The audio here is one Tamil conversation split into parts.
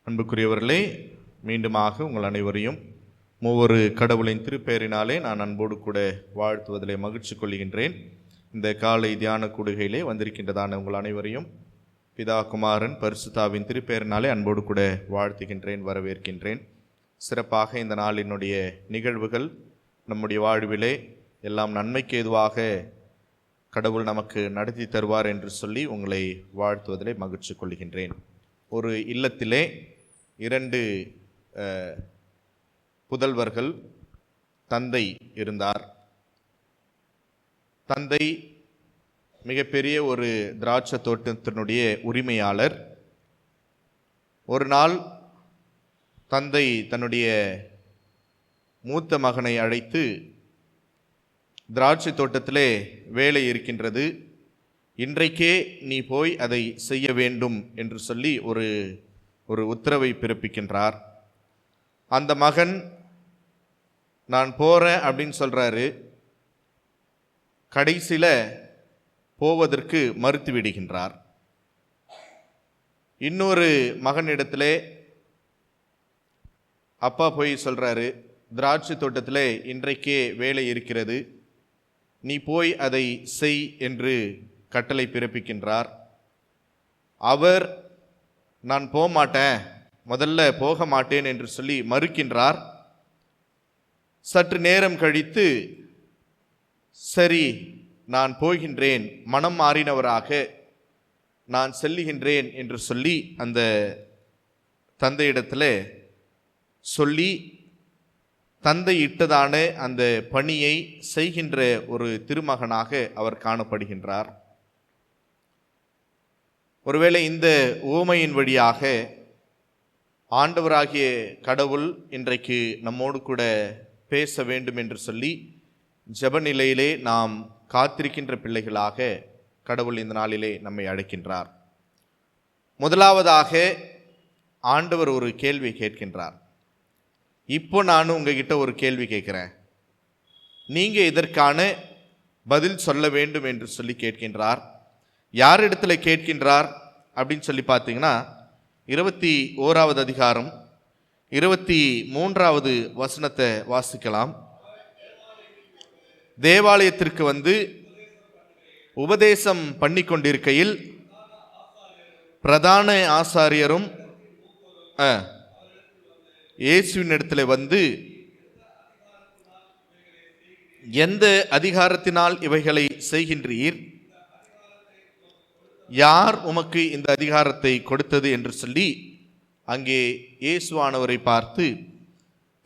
அன்புக்குரியவர்களே, மீண்டுமாக உங்கள் அனைவரையும் ஒவ்வொரு கடவுளின் திருப்பெயரினாலே நான் அன்போடு கூட வாழ்த்துவதிலே மகிழ்ச்சி கொள்கின்றேன். இந்த காலை தியான கூடுகையிலே வந்திருக்கின்றதான உங்கள் அனைவரையும் பிதா, குமாரன், பரிசுத்தாவின் திருப்பெயரினாலே அன்போடு கூட வாழ்த்துகின்றேன், வரவேற்கின்றேன். சிறப்பாக இந்த நாளினுடைய நிகழ்வுகள் நம்முடைய வாழ்விலே எல்லாம் நன்மைக்கு ஏதுவாக கடவுள் நமக்கு நடத்தி தருவார் என்று சொல்லி உங்களை வாழ்த்துவதிலே மகிழ்ச்சி கொள்கின்றேன். ஒரு இல்லத்திலே 2 புதல்வர்கள், தந்தை இருந்தார். தந்தை மிகப்பெரிய ஒரு திராட்சை தோட்டத்தினுடைய உரிமையாளர். ஒரு நாள் தந்தை தன்னுடைய மூத்த மகனை அழைத்து, திராட்சை தோட்டத்திலே வேலை இருக்கின்றது, இன்றைக்கே நீ போய் அதை செய்ய வேண்டும் என்று சொல்லி ஒரு உத்தரவை பிறப்பிக்கின்றார். அந்த மகன் நான் போகிறேன் அப்படின்னு சொல்கிறாரு. கடைசியில் போவதற்கு மறுத்து விடுகின்றார். இன்னொரு மகனிடத்திலே அப்பா போய் சொல்கிறாரு, திராட்சை தோட்டத்தில் இன்றைக்கே வேலை இருக்கிறது, நீ போய் அதை செய் என்று கட்டளை பிறப்பிக்கின்றார். அவர் நான் போக மாட்டேன், முதல்ல போக மாட்டேன் என்று சொல்லி மறுக்கின்றார். சற்று நேரம் கழித்து, சரி நான் போகின்றேன், மனம் மாறினவராக நான் செல்லுகின்றேன் என்று சொல்லி அந்த தந்தையிடத்தில் சொல்லி தந்தை இட்டதான அந்த பணியை செய்கின்ற ஒரு திருமகனாக அவர் காணப்படுகின்றார். ஒருவேளை இந்த உவமையின் வழியாக ஆண்டவராகிய கடவுள் இன்றைக்கு நம்மோடு கூட பேச வேண்டும் என்று சொல்லி ஜெப நிலையிலே நாம் காத்திருக்கின்ற பிள்ளைகளாக கடவுள் இந்த நாளிலே நம்மை அழைக்கின்றார். முதலாவதாக ஆண்டவர் ஒரு கேள்வி கேட்கின்றார். இப்போ நான் உங்ககிட்ட ஒரு கேள்வி கேட்குறேன், நீங்கள் இதற்கான பதில் சொல்ல வேண்டும் என்று சொல்லி கேட்கின்றார். யார் இடத்துல கேட்கின்றார் அப்படின்னு சொல்லி பார்த்தீங்கன்னா, 21வது அதிகாரம் 23வது வசனத்தை வாசிக்கலாம். தேவாலயத்திற்கு வந்து உபதேசம் பண்ணி கொண்டிருக்கையில் பிரதான ஆசாரியரும் இயேசுவின் இடத்துல வந்து, எந்த அதிகாரத்தினால் இவைகளை செய்கின்றீர், யார் உமக்கு இந்த அதிகாரத்தை கொடுத்தது என்று சொல்லி அங்கே இயேசுவானவரை பார்த்து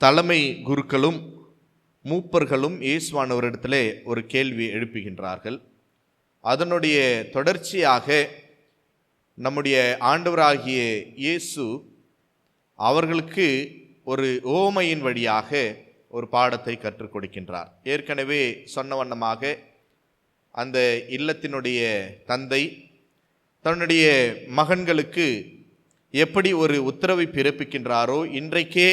தலைமை குருக்களும் மூப்பர்களும் இயேசுவானவரிடத்திலே ஒரு கேள்வி எழுப்புகின்றார்கள். அதனுடைய தொடர்ச்சியாக நம்முடைய ஆண்டவராகிய இயேசு அவர்களுக்கு ஒரு உவமையின் வழியாக ஒரு பாடத்தை கற்றுக் கொடுக்கின்றார். ஏற்கனவே சொன்ன வண்ணமாக அந்த இல்லத்தினுடைய தந்தை தன்னுடைய மகன்களுக்கு எப்படி ஒரு உத்தரவை பிறப்பிக்கின்றாரோ, இன்றைக்கே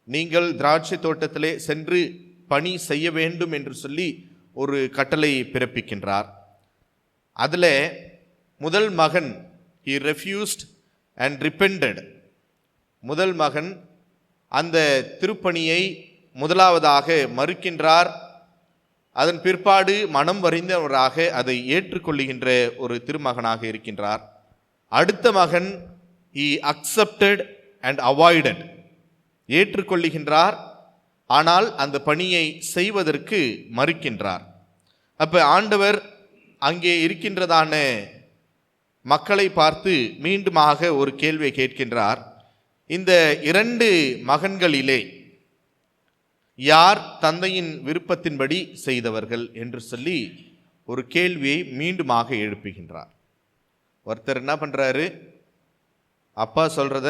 நீங்கள் திராட்சை தோட்டத்திலே சென்று பணி செய்ய வேண்டும் என்று சொல்லி ஒரு கட்டளை பிறப்பிக்கின்றார். அதில் முதல் மகன் he refused and repented. முதல் மகன் அந்த திருப்பணியை முதலாவதாக மறுக்கின்றார். அதன் பிற்பாடு மனம் வருந்தவராக அதை ஏற்றுக்கொள்ளுகின்ற ஒரு திருமகனாக இருக்கின்றார். அடுத்த மகன் he accepted and avoided. ஏற்றுக்கொள்ளுகின்றார், ஆனால் அந்த பணியை செய்வதற்கு மறுக்கின்றார். அப்போ ஆண்டவர் அங்கே இருக்கின்றதான மக்களை பார்த்து மீண்டுமாக ஒரு கேள்வியை கேட்கின்றார். இந்த 2 மகன்களிலே யார் தந்தையின் விருப்பத்தின்படி செய்தவர்கள் என்று சொல்லி ஒரு கேள்வியை மீண்டுமாக எழுப்புகின்றார். ஒருத்தர் என்ன பண்ணுறாரு, அப்பா சொல்கிறத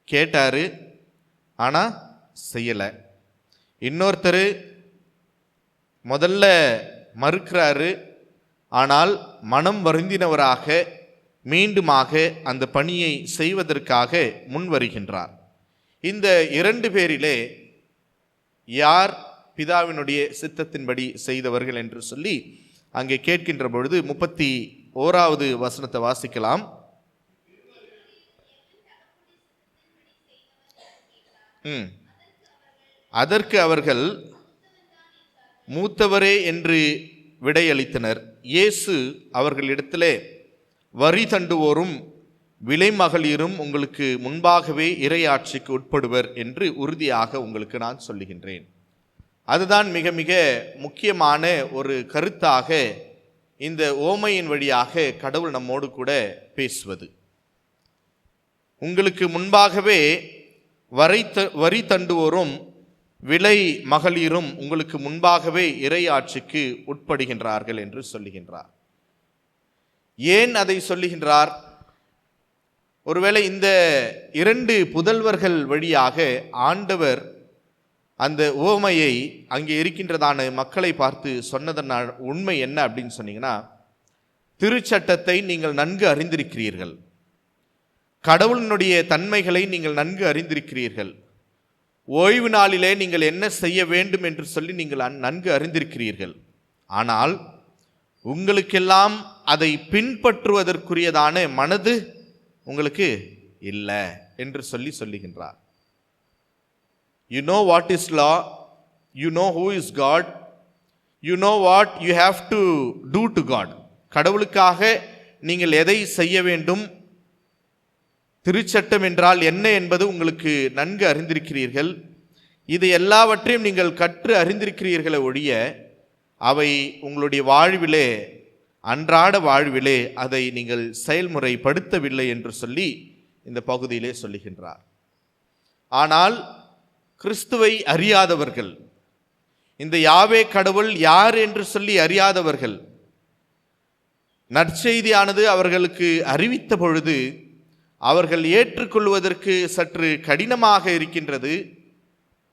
கேட்டார், ஆனால் செய்யலை. இன்னொருத்தர் முதல்ல மறுக்கிறாரு, ஆனால் மனம் வருந்தினவராக மீண்டுமாக அந்த பணியை செய்வதற்காக முன் வருகின்றார். இந்த 2 பேரிலே யார் பிதாவினுடைய சித்தத்தின்படி செய்தவர்கள் என்று சொல்லி அங்கே கேட்கின்ற பொழுது 31வது வசனத்தை வாசிக்கலாம். அதற்கு அவர்கள் மூத்தவரே என்று விடையளித்தனர். இயேசு அவர்களிடத்திலே, வரி தண்டுவோரும் விலைமகளிரும் உங்களுக்கு முன்பாகவே இறையாட்சிக்கு உட்படுவர் என்று உறுதியாக உங்களுக்கு நான் சொல்லுகின்றேன். அதுதான் மிக மிக முக்கியமான ஒரு கருத்தாக இந்த ஓமையின் வழியாக கடவுள் நம்மோடு கூட பேசுவது. உங்களுக்கு முன்பாகவே வரி தண்டுவோரும் விலை மகளிரும் உங்களுக்கு முன்பாகவே இறையாட்சிக்கு உட்படுகின்றார்கள் என்று சொல்லுகின்றார். ஏன் அதை சொல்லுகின்றார்? ஒருவேளை இந்த 2 புதல்வர்கள் வழியாக ஆண்டவர் அந்த ஓமையை அங்கே இருக்கின்றதான மக்களை பார்த்து சொன்னதன் உண்மை என்ன அப்படின்னு சொன்னீங்கன்னா, திருச்சட்டத்தை நீங்கள் நன்கு அறிந்திருக்கிறீர்கள், கடவுளினுடைய தன்மைகளை நீங்கள் நன்கு அறிந்திருக்கிறீர்கள், ஓய்வு நாளிலே நீங்கள் என்ன செய்ய வேண்டும் என்று சொல்லி நீங்கள் நன்கு அறிந்திருக்கிறீர்கள். ஆனால் உங்களுக்கெல்லாம் அதை பின்பற்றுவதற்குரியதான மனது உங்களுக்கு இல்லை என்று சொல்லுகின்றார். You know what is law, you know who is God, you know what you have to do to God. கடவுளுக்காக நீங்கள் எதை செய்ய வேண்டும், திருச்சட்டம் என்றால் என்ன என்பது உங்களுக்கு நன்கு அறிந்திருக்கிறீர்கள். இது எல்லாவற்றையும் நீங்கள் கற்று அறிந்திருக்கிறீர்களே ஒழிய அவை உங்களுடைய வாழ்விலே, அன்றாட வாழ்விலே அதை நீங்கள் செயல்முறைப்படுத்தவில்லை என்று சொல்லி இந்த பகுதியிலே சொல்லுகின்றார். ஆனால் கிறிஸ்துவை அறியாதவர்கள், இந்த யாவே கடவுள் யார் என்று சொல்லி அறியாதவர்கள், நற்செய்தியானது அவர்களுக்கு அறிவித்த பொழுது அவர்கள் ஏற்றுக்கொள்வதற்கு சற்று கடினமாக இருக்கின்றது.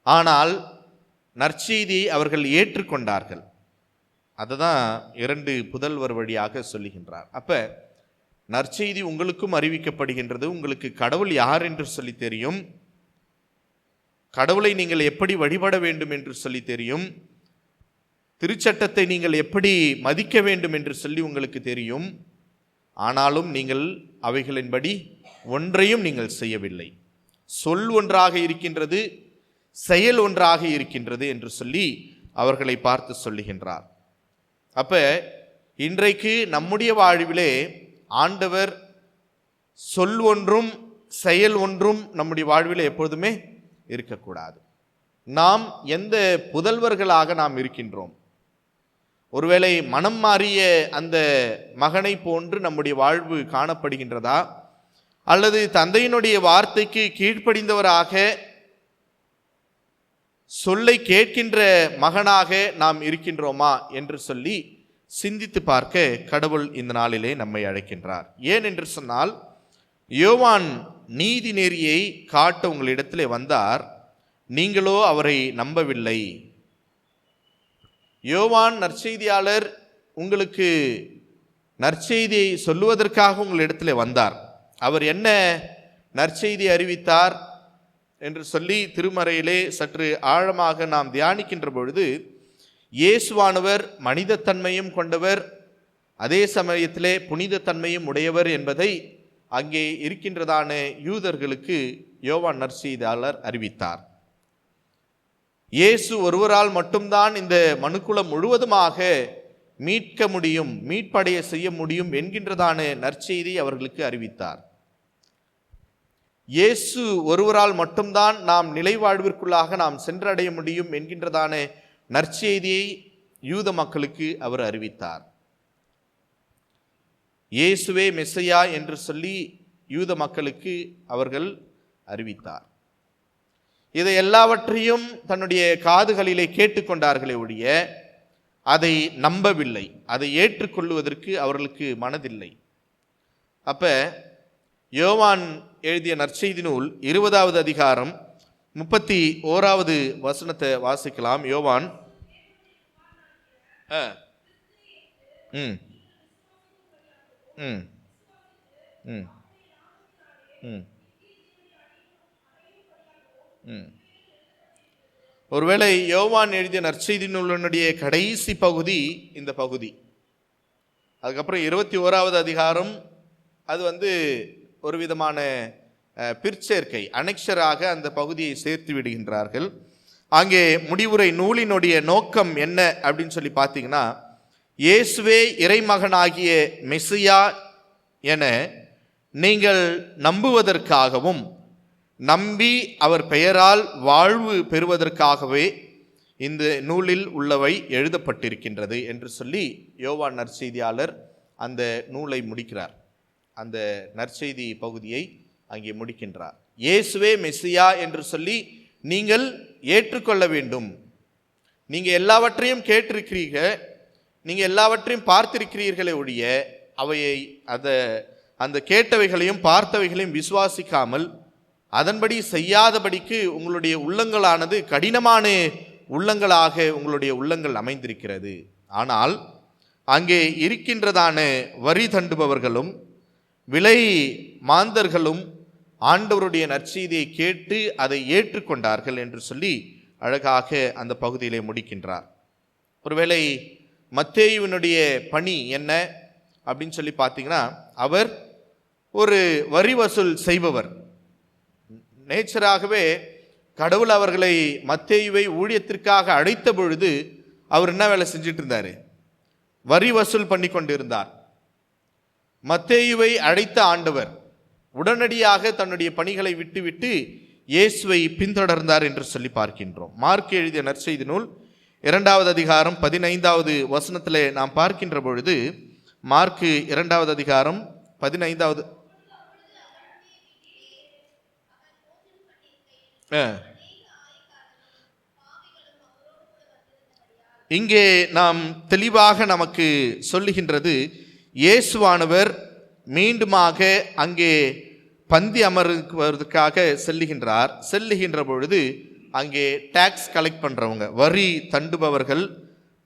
ஆனால் நற்செய்தியை அவர்கள் ஏற்றுக்கொண்டார்கள். அதுதான் 2 புதல்வர் வழியாக சொல்லுகின்றார். அப்ப நற்செய்தி உங்களுக்கும் அறிவிக்கப்படுகின்றது. உங்களுக்கு கடவுள் யார் என்று சொல்லி தெரியும், கடவுளை நீங்கள் எப்படி வழிபட வேண்டும் என்று சொல்லி தெரியும், திருச்சட்டத்தை நீங்கள் எப்படி மதிக்க வேண்டும் என்று சொல்லி உங்களுக்கு தெரியும். ஆனாலும் நீங்கள் அவைகளின்படி ஒன்றையும் நீங்கள் செய்யவில்லை. சொல் ஒன்றாக இருக்கின்றது, செயல் ஒன்றாக இருக்கின்றது என்று சொல்லி அவர்களை பார்த்து சொல்லுகின்றார். அப்ப இன்றைக்கு நம்முடைய வாழ்விலே ஆண்டவர் சொல் ஒன்றும் செயல் ஒன்றும் நம்முடைய வாழ்விலே எப்பொழுதுமே இருக்கக்கூடாது. நாம் எந்த புதல்வர்களாக நாம் இருக்கின்றோம்? ஒருவேளை மனம் மாறிய அந்த மகனை போன்று நம்முடைய வாழ்வு காணப்படுகின்றதா, அல்லது தந்தையினுடைய வார்த்தைக்கு கீழ்ப்படிந்தவராக சொல்லை கேட்கின்ற மகனாக நாம் இருக்கின்றோமா என்று சொல்லி சிந்தித்து பார்க்க கடவுள் இந்த நாளிலே நம்மை அழைக்கின்றார். ஏன் என்று சொன்னால், யோவான் நீதி நெறியை காட்ட உங்களிடத்திலே வந்தார், நீங்களோ அவரை நம்பவில்லை. யோவான் நற்செய்தியாளர் உங்களுக்கு நற்செய்தியை சொல்லுவதற்காக உங்களிடத்திலே வந்தார். அவர் என்ன நற்செய்தி அறிவித்தார் என்று சொல்லி திருமறையிலே சற்று ஆழமாக நாம் தியானிக்கின்ற பொழுது, இயேசுவானவர் மனிதத்தன்மையும் கொண்டவர், அதே சமயத்திலே புனிதத்தன்மையும் உடையவர் என்பதை அங்கே இருக்கின்றதான யூதர்களுக்கு யோவான் நற்செய்தியாளர் அறிவித்தார். இயேசு ஒருவரால் மட்டும்தான் இந்த மனுக்குலம் முழுவதுமாக மீட்க முடியும், மீட்படைய செய்ய முடியும் என்கின்றதான நற்செய்தி அவர்களுக்கு அறிவித்தார். இயேசு ஒருவரால் மட்டும்தான் நாம் நிலை வாழ்விற்குள்ளாக நாம் சென்றடைய முடியும் என்கின்றதான நற்செய்தியை யூத மக்களுக்கு அவர் அறிவித்தார். இயேசுவே மெஸ்ஸையா என்று சொல்லி யூத மக்களுக்கு அவர்கள் அறிவித்தார். இதை எல்லாவற்றையும் தன்னுடைய காதுகளிலே கேட்டுக்கொண்டார்களே ஒழிய அதை நம்பவில்லை, அதை ஏற்றுக்கொள்வதற்கு அவர்களுக்கு மனதில்லை. அப்ப யோவான் எழுதிய நற்செய்தி நூல் 20வது அதிகாரம் 31வது வசனத்தை வாசிக்கலாம். யோவான் ஒருவேளை யோவான் எழுதிய நற்செய்தி நூலினுடைய கடைசி பகுதி இந்த பகுதி. அதுக்கப்புறம் 21வது அதிகாரம் அது ஒரு விதமான பிற்சேர்க்கை அனெக்ஷராக அந்த பகுதியை சேர்த்து விடுகின்றார்கள். அங்கே முடிவுரை நூலினுடைய நோக்கம் என்ன அப்படின்னு சொல்லி பார்த்தீங்கன்னா, இயேசுவே இறைமகனாகிய மெசியா என நீங்கள் நம்புவதற்காகவும் நம்பி அவர் பெயரால் வாழ்வு பெறுவதற்காகவே இந்த நூலில் உள்ளவை எழுதப்பட்டிருக்கின்றது என்று சொல்லி யோவான் நற்செய்தியாளர் அந்த நூலை முடிக்கிறார். அந்த நற்செய்தி பகுதியை அங்கே முடிக்கின்றார். இயேசுவே மெசியா என்று சொல்லி நீங்கள் ஏற்றுக்கொள்ள வேண்டும். நீங்கள் எல்லாவற்றையும் கேட்டிருக்கிறீர்கள், நீங்கள் எல்லாவற்றையும் பார்த்திருக்கிறீர்களே ஒழிய அவையை அந்த கேட்டவைகளையும் பார்த்தவைகளையும் விசுவாசிக்காமல் அதன்படி செய்யாதபடிக்கு உங்களுடைய உள்ளங்களானது கடினமான உள்ளங்களாக உங்களுடைய உள்ளங்கள் அமைந்திருக்கிறது. ஆனால் அங்கே இருக்கின்றதான வரி தண்டுபவர்களும் விலை மாந்தர்களும் ஆண்டவருடைய நற்செய்தியை கேட்டு அதை ஏற்றுக்கொண்டார்கள் என்று சொல்லி அழகாக அந்த பகுதியிலே முடிக்கின்றார். ஒருவேளை மத்தேயுவினுடைய பணி என்ன அப்படின்னு சொல்லி பார்த்தீங்கன்னா, அவர் ஒரு வரி வசூல் செய்பவர். நேச்சராகவே கடவுள் அவர்களை மத்தேயுவை ஊழியத்திற்காக அழைத்த பொழுது அவர் என்ன வேலை செஞ்சிட்டு இருந்தார்? வரி வசூல் பண்ணி கொண்டிருந்தார். மத்தேயுவை அழைத்த ஆண்டவர் உடனடியாக தன்னுடைய பணிகளை விட்டுவிட்டு இயேசுவை பின்தொடர்ந்தார் என்று சொல்லி பார்க்கின்றோம். மார்க் எழுதிய நற்செய்தி நூல் 2வது அதிகாரம் 15வது வசனத்திலே நாம் பார்க்கின்ற பொழுது, மார்க் 2வது அதிகாரம் 15வது இங்கே நாம் தெளிவாக நமக்கு சொல்லுகின்றது, இயேசுவானவர் மீண்டுமாக அங்கே பந்தி அமர்வதற்காக செல்லுகின்ற பொழுது அங்கே டாக்ஸ் கலெக்ட் பண்ணுறவங்க, வரி தண்டுபவர்கள்,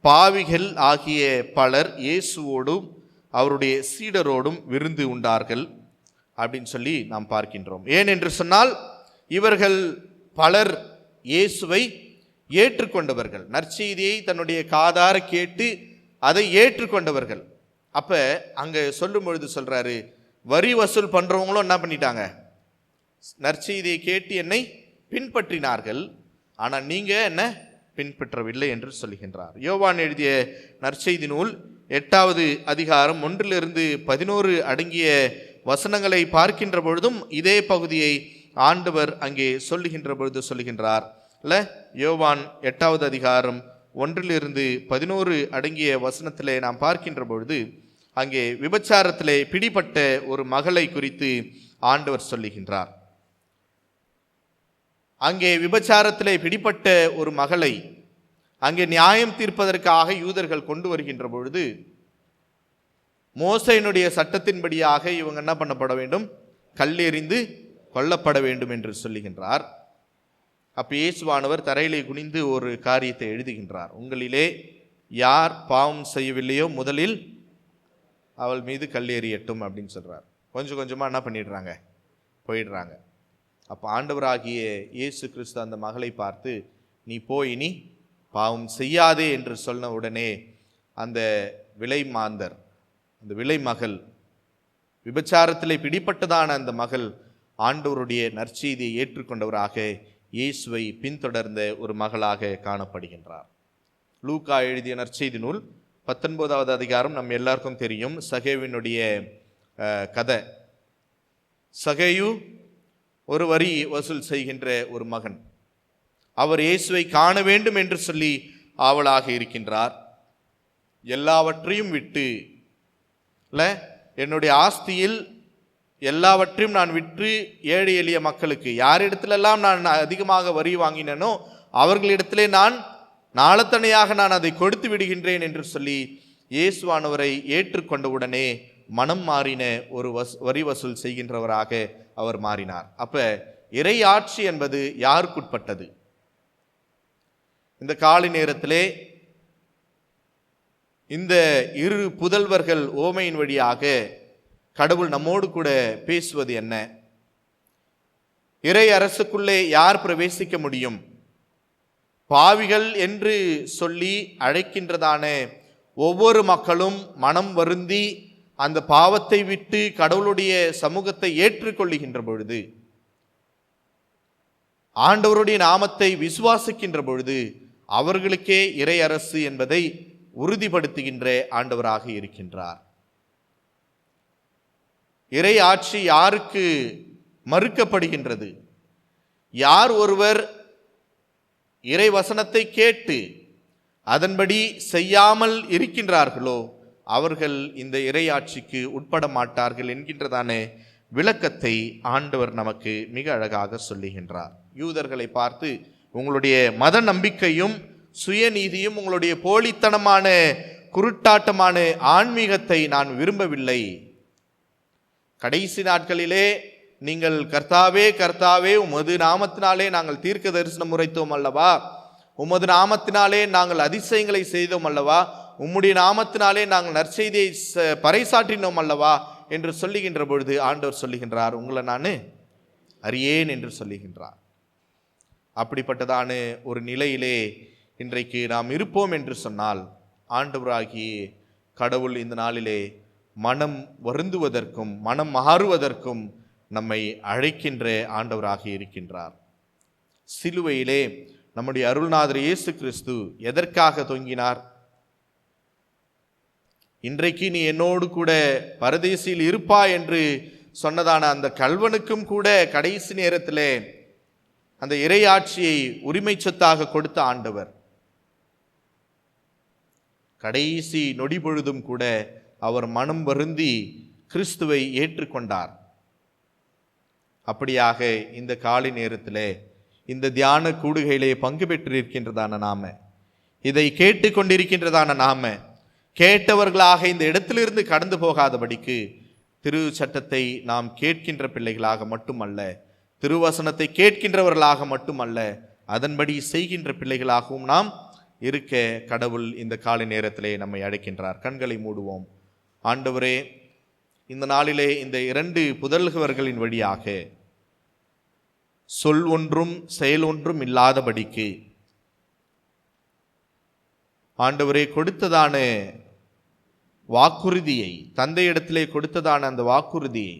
பாவிகள் ஆகிய பலர் இயேசுவோடும் அவருடைய சீடரோடும் விருந்து உண்டார்கள் அப்படின்னு சொல்லி நாம் பார்க்கின்றோம். ஏன் என்று சொன்னால், இவர்கள் பலர் இயேசுவை ஏற்றுக்கொண்டவர்கள், நற்செய்தியை தன்னுடைய காதார கேட்டு அதை ஏற்றுக்கொண்டவர்கள். அப்போ அங்கே சொல்லும் பொழுது சொல்கிறாரு, வரி வசூல் பண்ணுறவங்களும் என்ன பண்ணிட்டாங்க? நற்செய்தியை கேட்டு என்னை பின்பற்றினார்கள், ஆனால் நீங்கள் என்ன பின்பற்றவில்லை என்று சொல்லுகின்றார். யோவான் எழுதிய நற்செய்தி நூல் 8வது அதிகாரம் 1லிருந்து 11 அடங்கிய வசனங்களை பார்க்கின்ற பொழுதும் இதே பகுதியை ஆண்டவர் அங்கே சொல்லுகின்ற பொழுது சொல்லுகின்றார் இல்லை? யோவான் 8வது அதிகாரம் 1லிருந்து 11 அடங்கிய வசனத்திலே நாம் பார்க்கின்ற பொழுது அங்கே விபச்சாரத்திலே பிடிபட்ட ஒரு மகளை குறித்து ஆண்டவர் சொல்லுகின்றார். அங்கே விபச்சாரத்திலே பிடிப்பட்ட ஒரு மகளை அங்கே நியாயம் தீர்ப்பதற்காக யூதர்கள் கொண்டு வருகின்ற பொழுது மோசேயினுடைய சட்டத்தின்படியாக இவங்க என்ன பண்ணப்பட வேண்டும்? கல்லெறிந்து கொல்லப்பட வேண்டும் என்று சொல்லுகின்றார். அப்போ இயேசுவானவர் தரையிலே குனிந்து ஒரு காரியத்தை எழுதுகின்றார். உங்களிலே யார் பாவம் செய்யவில்லையோ முதலில் அவள் மீது கல்லெறியட்டும் அப்படின்னு சொல்கிறார். கொஞ்சம் கொஞ்சமாக என்ன பண்ணிடுறாங்க? போயிடுறாங்க. அப்போ ஆண்டவராகிய இயேசு கிறிஸ்து அந்த மகளை பார்த்து, நீ போய் நீ பாவம் செய்யாதே என்று சொன்ன உடனே அந்த விலை மாந்தர், அந்த விலை மகள், விபச்சாரத்திலே பிடிப்பட்டதான அந்த மகள் ஆண்டவருடைய நற்செய்தியை ஏற்றுக்கொண்டவராக இயேசுவை பின்தொடர்ந்த ஒரு மகளாக காணப்படுகின்றார். லூக்கா எழுதிய நற்செய்தி நூல் 19வது அதிகாரம் நம்ம எல்லாருக்கும் தெரியும். சகேவினுடைய கதை. சகேயு ஒரு வரி வசூல் செய்கின்ற ஒரு மகன். அவர் இயேசுவை காண வேண்டும் என்று சொல்லி ஆவலாக இருக்கின்றார். எல்லாவற்றையும் விட்டு என்னுடைய ஆஸ்தியில் எல்லாவற்றையும் நான் விற்று ஏழை எளிய மக்களுக்கு, யாரிடத்திலெல்லாம் நான் அதிகமாக வரி வாங்கினேனோ அவர்களிடத்திலே நான் நாளத்தனையாக நான் அதை கொடுத்து விடுகின்றேன் என்று சொல்லி இயேசுவானவரை ஏற்றுக்கொண்டவுடனே மனம் மாறின ஒரு வரி வசூல் செய்கின்றவராக அவர் மாறினார். அப்ப இறை ஆட்சி என்பது யாருக்குட்பட்டது? இந்த காலை நேரத்திலே இந்த இரு புதல்வர்கள் ஓமையின் வழியாக கடவுள் நம்மோடு கூட பேசுவது என்ன? இறை அரசுக்குள்ளே யார் பிரவேசிக்க முடியும்? பாவிகள் என்று சொல்லி அழைக்கின்றதான ஒவ்வொரு மக்களும் மனம் வருந்தி அந்த பாவத்தை விட்டு கடவுளுடைய சமூகத்தை ஏற்றுக்கொள்ளுகின்ற பொழுது, ஆண்டவருடைய நாமத்தை விசுவாசிக்கின்ற பொழுது அவர்களுக்கே இறை அரசு என்பதை உறுதிப்படுத்துகின்ற ஆண்டவராக இருக்கின்றார். இறை ஆட்சி யாருக்கு மறுக்கப்படுகின்றது? யார் ஒருவர் இறை வசனத்தை கேட்டு அதன்படி செய்யாமல் இருக்கின்றார்களோ அவர்கள் இந்த இறை ஆட்சிக்கு உட்பட மாட்டார்கள் என்கின்றதான விளக்கத்தை ஆண்டவர் நமக்கு மிக அழகாக சொல்லுகின்றார். யூதர்களை பார்த்து, உங்களுடைய மத நம்பிக்கையும் சுயநீதியும் உங்களுடைய போலித்தனமான குருட்டாட்டமான ஆன்மீகத்தை நான் விரும்பவில்லை. கடைசி நாட்களிலே நீங்கள் கர்த்தாவே கர்த்தாவே உமது நாமத்தினாலே நாங்கள் தீர்க்க தரிசனம் உரைத்தோம் அல்லவா, உமது நாமத்தினாலே நாங்கள் அதிசயங்களை செய்தோம் அல்லவா, உம்முடைய நாமத்தினாலே நாங்கள் நற்செய்தியை பறைசாற்றினோம் அல்லவா என்று சொல்லுகின்ற பொழுது ஆண்டவர் சொல்லுகின்றார், உங்களை நான் அறியேன் என்று சொல்லுகின்றார். அப்படிப்பட்டதான ஒரு நிலையிலே இன்றைக்கு நாம் இருப்போம் என்று சொன்னால், ஆண்டவராகிய கடவுள் இந்த நாளிலே மனம் வருந்துவதற்கும் மனம் மாறுவதற்கும் நம்மை அழைக்கின்ற ஆண்டவராக இருக்கின்றார். சிலுவையிலே நம்முடைய அருள்நாதர் இயேசு கிறிஸ்து எதற்காக தொங்கினார்? இன்றைக்கு நீ என்னோடு கூட பரதேசியில் இருப்பா என்று சொன்னதான அந்த கல்வனுக்கும் கூட கடைசி நேரத்திலே அந்த இறையாட்சியை உரிமை சொத்தாக கொடுத்த ஆண்டவர் கடைசி நொடி பொழுதும் கூட அவர் மனம் வருந்தி கிறிஸ்துவை ஏற்றுக்கொண்டார். அப்படியாக இந்த காலை நேரத்திலே இந்த தியான கூடுகையிலே பங்கு பெற்றிருக்கின்றதான நாம, இதை கேட்டுக்கொண்டிருக்கின்றதான நாம, கேட்டவர்களாக இந்த இடத்திலிருந்து கடந்து போகாதபடிக்கு திரு சட்டத்தை நாம் கேட்கின்ற பிள்ளைகளாக மட்டுமல்ல, திருவசனத்தை கேட்கின்றவர்களாக மட்டுமல்ல, அதன்படி செய்கின்ற பிள்ளைகளாகவும் நாம் இருக்க கடவுள் இந்த காலை நேரத்திலே நம்மை அழைக்கின்றார். கண்களை மூடுவோம். ஆண்டவரே, இந்த நாளிலே இந்த 2 புதல்வர்களின் வழியாக சொல் ஒன்றும் செயல் ஒன்றும் இல்லாதபடிக்கு ஆண்டவரே கொடுத்ததான வாக்குறுதியை, தந்தையிடத்திலே கொடுத்ததான அந்த வாக்குறுதியை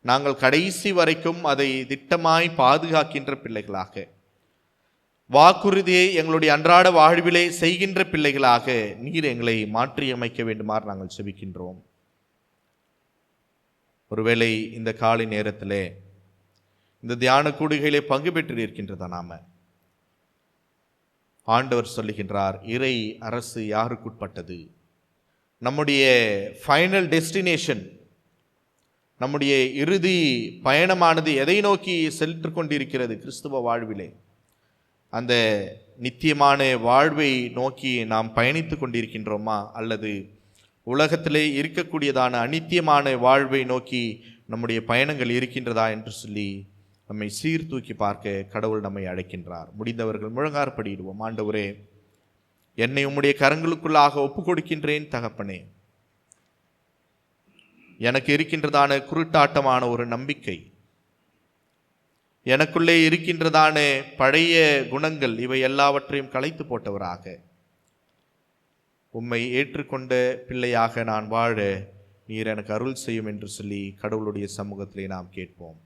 நாங்கள் கடைசி வரைக்கும் அதை திட்டமாய் பாதுகாக்கின்ற பிள்ளைகளாக, வாக்குறுதியை எங்களுடைய அன்றாட வாழ்விலே செய்கின்ற பிள்ளைகளாக நீர் எங்களை மாற்றியமைக்க வேண்டுமாறு நாங்கள் செபிக்கின்றோம். ஒருவேளை இந்த காலை நேரத்திலே இந்த தியான கூடுகையிலே பங்கு பெற்று இருக்கின்றதா நாம, ஆண்டவர் சொல்லுகின்றார், இறை அரசு யாருக்குட்பட்டது? நம்முடைய ஃபைனல் டெஸ்டினேஷன், நம்முடைய இறுதி பயணமானது எதை நோக்கி சென்று கொண்டிருக்கிறது? கிறிஸ்துவ வாழ்விலே அந்த நித்தியமான வாழ்வை நோக்கி நாம் பயணித்து கொண்டிருக்கின்றோமா, அல்லது உலகத்திலே இருக்கக்கூடியதான அநித்தியமான வாழ்வை நோக்கி நம்முடைய பயணங்கள் இருக்கின்றதா என்று சொல்லி நம்மை சீர்தூக்கி பார்க்க கடவுள் நம்மை அழைக்கின்றார். முடிந்தவர்கள் முழங்காற்படியிடுவோம். ஆண்டவரே, என்னை உம்முடைய கரங்களுக்குள்ளாக ஒப்பு கொடுக்கின்றேன் தகப்பனே. எனக்கு இருக்கின்றதான குருட்டாட்டமான ஒரு நம்பிக்கை, எனக்குள்ளே இருக்கின்றதான பழைய குணங்கள், இவை எல்லாவற்றையும் களைத்து போட்டவராக உம்மை ஏற்றுக்கொண்ட பிள்ளையாக நான் வாழ நீர் எனக்கு அருள் செய்யும் என்று சொல்லி கடவுளுடைய சமூகத்திலே நாம் கேட்போம்.